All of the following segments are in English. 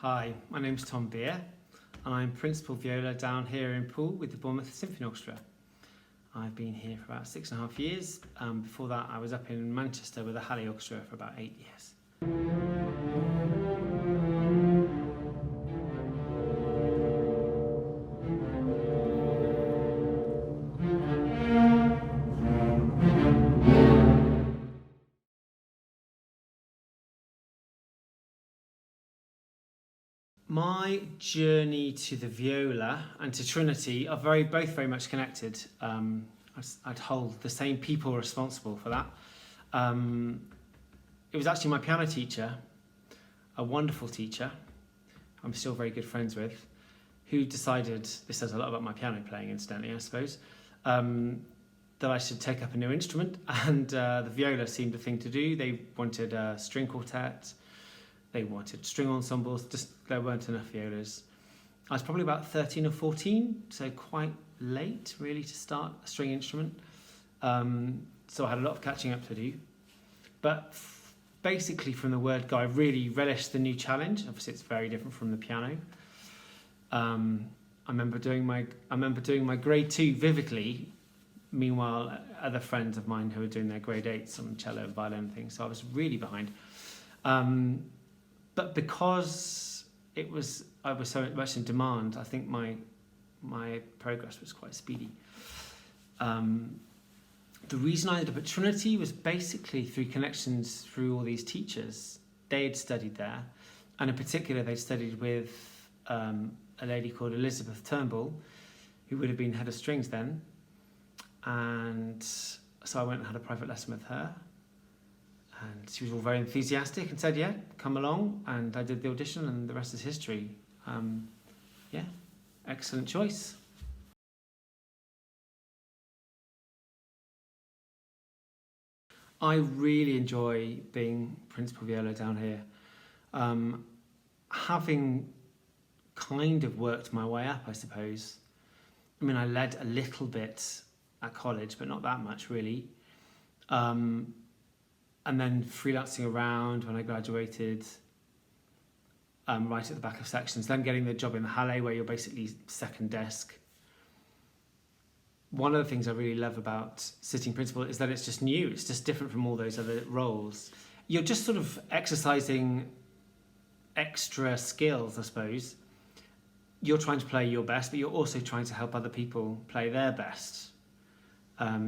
Hi, my name's Tom Beer and I'm Principal Viola down here in Poole with the Bournemouth Symphony Orchestra. I've been here for about 6.5 years. Before that I was up in Manchester with the Halley Orchestra for about 8 years. My journey to the viola and to Trinity are both very much connected. I'd hold the same people responsible for that. It was actually my piano teacher, a wonderful teacher, I'm still very good friends with, who decided, this says a lot about my piano playing incidentally I suppose, that I should take up a new instrument, and the viola seemed the thing to do. They wanted a string quartet, they wanted string ensembles, just there weren't enough violas. I was probably about 13 or 14, so quite late really to start a string instrument. So I had a lot of catching up to do. But basically from the word go, I really relished the new challenge. Obviously it's very different from the piano. I remember doing my grade 2 vividly. Meanwhile, other friends of mine who were doing their grade 8s on cello and violin and things, so I was really behind. But because I was so much in demand, I think my progress was quite speedy. The reason I ended up at Trinity was basically through connections through all these teachers. They had studied there, and in particular they'd studied with a lady called Elizabeth Turnbull, who would have been head of strings then, and so I went and had a private lesson with her. And she was all very enthusiastic and said, yeah, come along. And I did the audition and the rest is history. Yeah, excellent choice. I really enjoy being Principal Viola down here. Having kind of worked my way up, I suppose. I mean, I led a little bit at college, but not that much really. And then freelancing around when I graduated, right at the back of sections, then getting the job in the Halley where you're basically second desk. One of the things I really love about sitting principal is that it's just new, it's just different from all those other roles. You're just sort of exercising extra skills, I suppose. You're trying to play your best, but you're also trying to help other people play their best.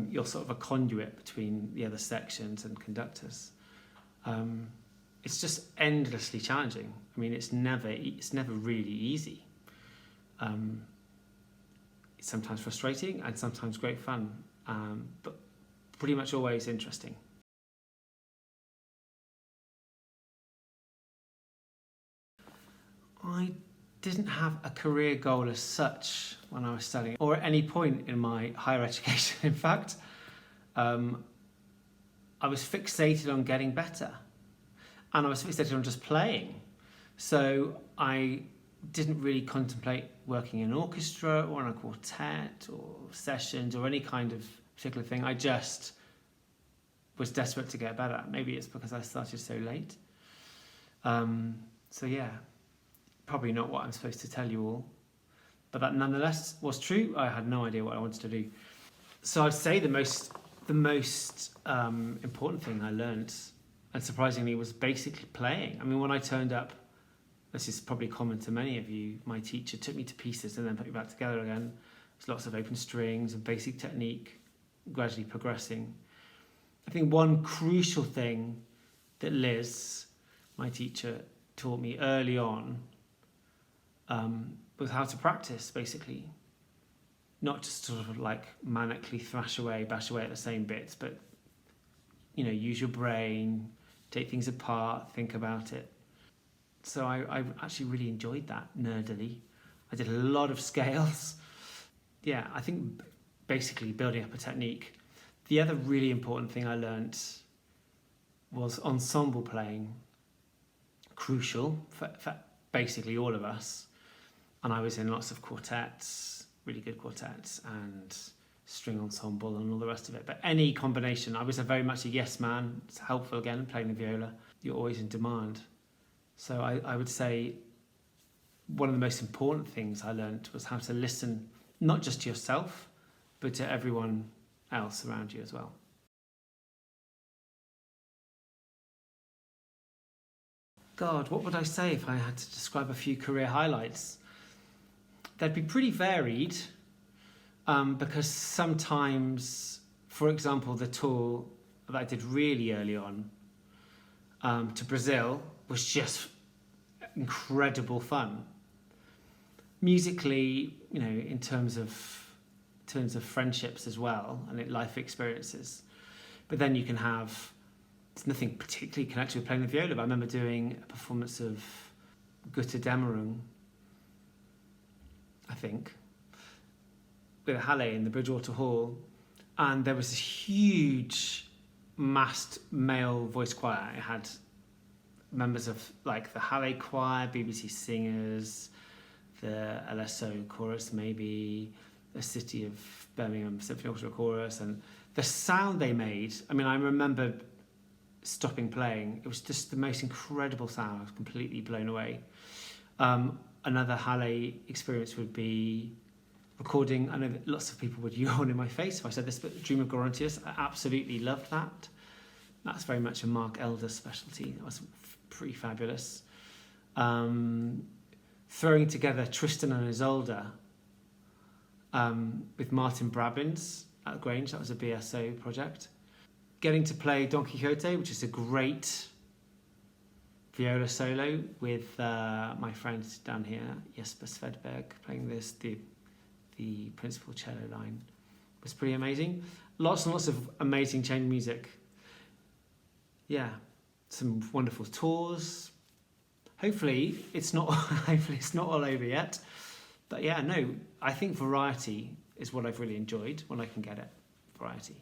You're sort of a conduit between the other sections and conductors. It's just endlessly challenging. I mean, it's never really easy. It's sometimes frustrating and sometimes great fun, but pretty much always interesting. I didn't have a career goal as such when I was studying, or at any point in my higher education. In fact, I was fixated on getting better, and I was fixated on just playing. So I didn't really contemplate working in an orchestra or in a quartet or sessions or any kind of particular thing. I just was desperate to get better. Maybe it's because I started so late. So yeah. Probably not what I'm supposed to tell you all, but that nonetheless was true. I had no idea what I wanted to do. So I'd say the most important thing I learned, and surprisingly, was basically playing. I mean, when I turned up, this is probably common to many of you, my teacher took me to pieces and then put me back together again. There's lots of open strings and basic technique, gradually progressing. I think one crucial thing that Liz, my teacher, taught me early on was how to practice, basically. Not just sort of like manically bash away at the same bits, but, you know, use your brain, take things apart, think about it. So I actually really enjoyed that nerdily. I did a lot of scales. Yeah, I think basically building up a technique. The other really important thing I learned was ensemble playing. Crucial for basically all of us. And I was in lots of quartets, really good quartets, and string ensemble and all the rest of it. But any combination, I was very much a yes man. It's helpful again, playing the viola. You're always in demand. So I would say one of the most important things I learned was how to listen, not just to yourself, but to everyone else around you as well. God, what would I say if I had to describe a few career highlights? They'd be pretty varied, because sometimes, for example, the tour that I did really early on to Brazil was just incredible fun. Musically, in terms of friendships as well and life experiences. But then you can have, it's nothing particularly connected with playing the viola, but I remember doing a performance of Götterdämmerung, I think, with a Halle in the Bridgewater Hall, and there was this huge massed male voice choir. It had members of like the Halle choir, BBC singers, the LSO chorus, maybe the City of Birmingham Symphony Orchestra chorus, and the sound they made. I mean, I remember stopping playing. It was just the most incredible sound. I was completely blown away. Another Halle experience would be recording. I know that lots of people would yawn in my face if I said this, but Dream of Gerontius, I absolutely loved that. That's very much a Mark Elder specialty. That was pretty fabulous. Throwing together Tristan and Isolde with Martin Brabbins at Grange, that was a BSO project. Getting to play Don Quixote, which is a great viola solo with my friend down here, Jesper Svedberg, playing the principal cello line, was pretty amazing. Lots and lots of amazing chamber music. Yeah, some wonderful tours. Hopefully it's not all over yet. But yeah, no, I think variety is what I've really enjoyed when I can get it. Variety.